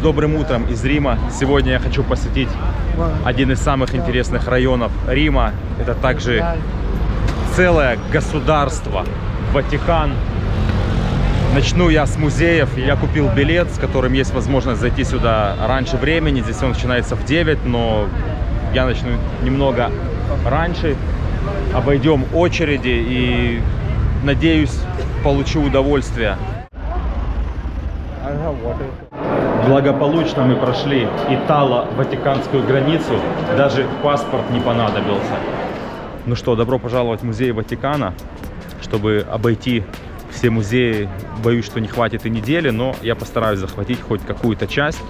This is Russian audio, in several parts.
добрым утром из Рима. Сегодня я хочу посетить один из самых интересных районов Рима. Это также целое государство, Ватикан. Начну я с музеев. Я купил билет, с которым есть возможность зайти сюда раньше времени. Здесь он начинается в 9, но я начну немного раньше. Обойдем очереди и, надеюсь, получу удовольствие. Благополучно мы прошли итало-ватиканскую границу. Даже паспорт не понадобился. Ну что, добро пожаловать в музей Ватикана. Чтобы обойти все музеи, боюсь, что не хватит и недели, но я постараюсь захватить хоть какую-то часть.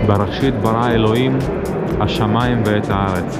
בראשית ברא אלוהים השמיים ואת הארץ.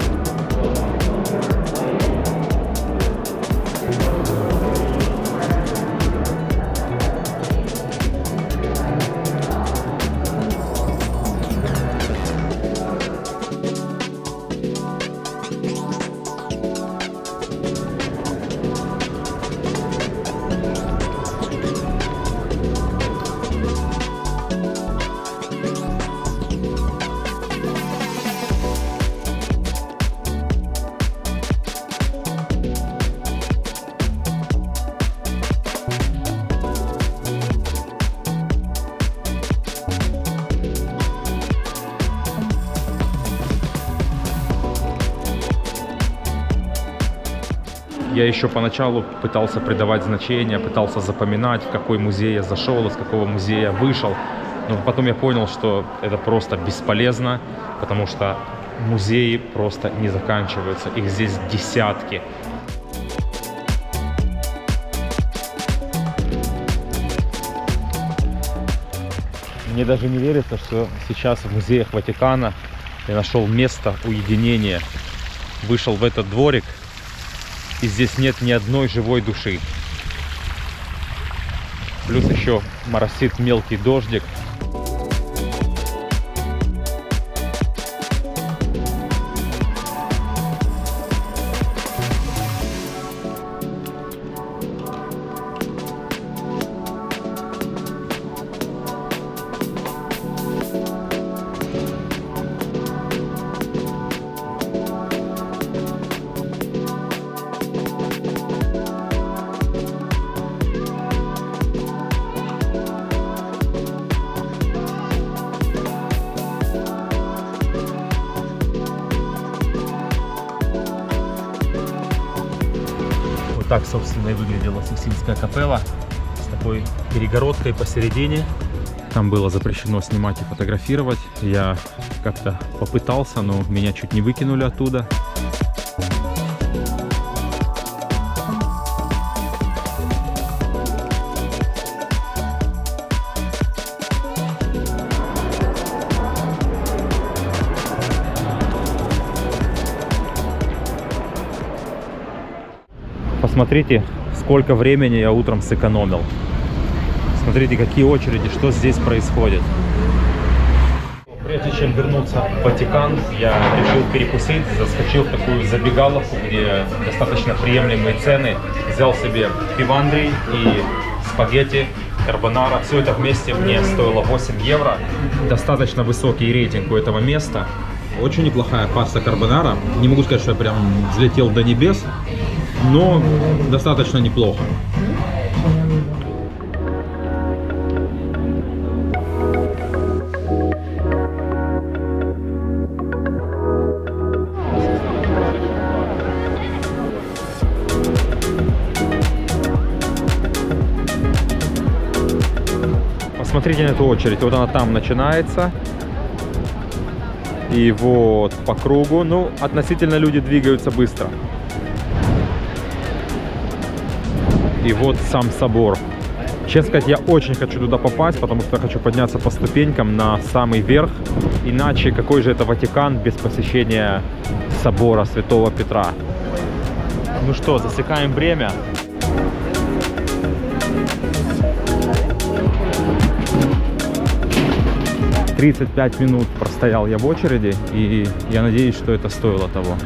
Я еще поначалу пытался придавать значение, пытался запоминать, в какой музей я зашел, из какого музея вышел. Но потом я понял, что это просто бесполезно, потому что музеи просто не заканчиваются. Их здесь десятки. Мне даже не верится, что сейчас в музеях Ватикана я нашел место уединения. Вышел в этот дворик. И здесь нет ни одной живой души. Плюс еще моросит мелкий дождик. Так, собственно, и выглядела Сикстинская капелла с такой перегородкой посередине. Там было запрещено снимать и фотографировать. Я как-то попытался, но меня чуть не выкинули оттуда. Посмотрите, сколько времени я утром сэкономил. Смотрите, какие очереди, что здесь происходит. Прежде чем вернуться в Ватикан, я решил перекусить, заскочил в такую забегаловку, где достаточно приемлемые цены. Взял себе пивандрий и спагетти, карбонара. Все это вместе мне стоило 8 евро. Достаточно высокий рейтинг у этого места. Очень неплохая паста карбонара. Не могу сказать, что я прям взлетел до небес, но достаточно неплохо. посмотрите на эту очередь. Вот она там начинается. И вот по кругу. Ну, относительно люди двигаются быстро. И вот сам собор. Честно сказать, я очень хочу туда попасть, потому что я хочу подняться по ступенькам на самый верх. Иначе какой же это Ватикан без посещения собора Святого Петра? Ну что, засекаем время. «35 минут простоял я в очереди, и я надеюсь, что это стоило того.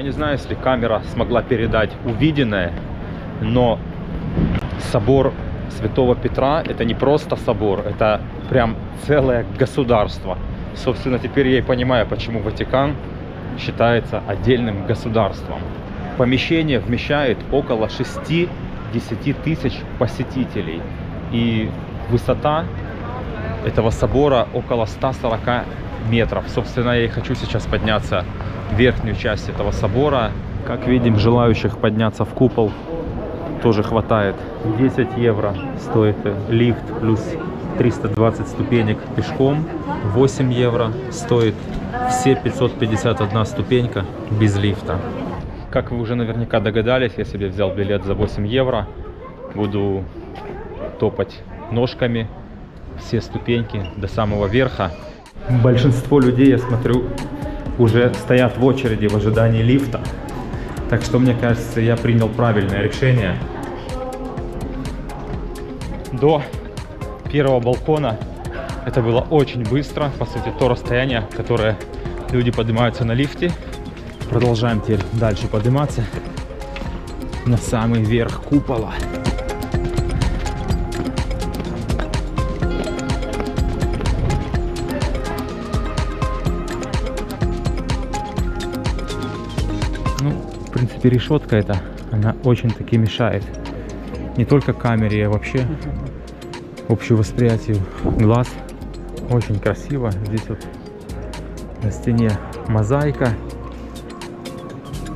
Не знаю, если камера смогла передать увиденное, но собор Святого Петра — это не просто собор, это прям целое государство. Собственно, теперь я и понимаю, почему Ватикан считается отдельным государством. Помещение вмещает около 6-10 тысяч посетителей, и высота этого собора около 140 метров. Собственно, я и хочу сейчас подняться в верхнюю часть этого собора. Как видим, желающих подняться в купол тоже хватает. 10 евро стоит лифт плюс 320 ступенек пешком. 8 евро стоит все 551 ступенька без лифта. Как вы уже наверняка догадались, я себе взял билет за 8 евро. Буду топать ножками все ступеньки до самого верха. Большинство людей, я смотрю, уже стоят в очереди в ожидании лифта. Так что, мне кажется, я принял правильное решение. До первого балкона это было очень быстро. По сути, то расстояние, которое люди поднимаются на лифте. Продолжаем теперь дальше подниматься на самый верх купола. Ну, в принципе, решетка эта, она очень-таки мешает. Не только камере, а вообще общему восприятию глаз. Очень красиво. Здесь вот на стене мозаика.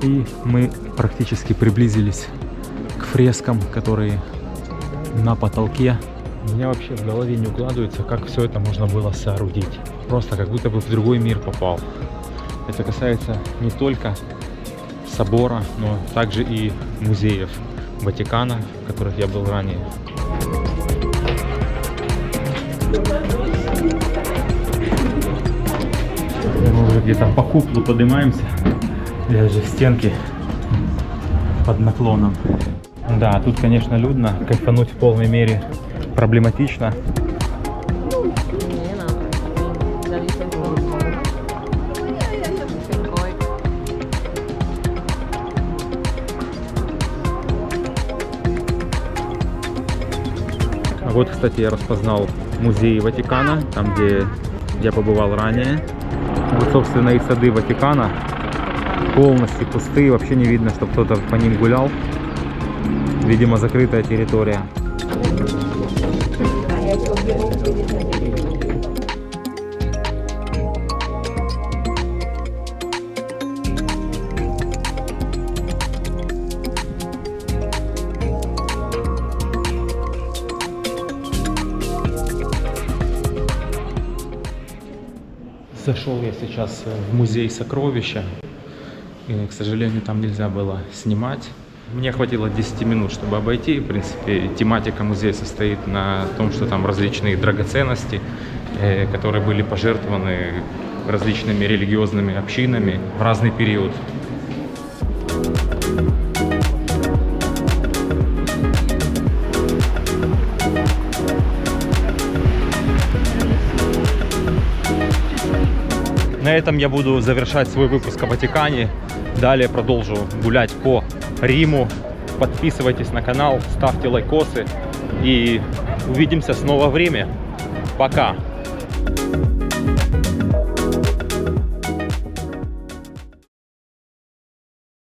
И мы практически приблизились к фрескам, которые на потолке. У меня вообще в голове не укладывается, как все это можно было соорудить. Просто как будто бы в другой мир попал. Это касается не только собора, но также и музеев Ватикана, в которых я был ранее. Мы уже где-то по куполу поднимаемся. Даже в стенке под наклоном. Да, тут, конечно, людно. Кайфануть в полной мере проблематично. Вот, кстати, я распознал музей Ватикана, там, где я побывал ранее. Вот, собственно, и сады Ватикана полностью пустые, вообще не видно, что кто-то по ним гулял. Видимо, закрытая территория. Зашел я сейчас в музей сокровища, и, к сожалению, там нельзя было снимать. Мне хватило 10 минут, чтобы обойти. В принципе, тематика музея состоит на том, что там различные драгоценности, которые были пожертвованы различными религиозными общинами в разный период. На этом я буду завершать свой выпуск о Ватикане. Далее продолжу гулять по Риму. Подписывайтесь на канал, ставьте лайкосы. И увидимся снова в Риме. Пока!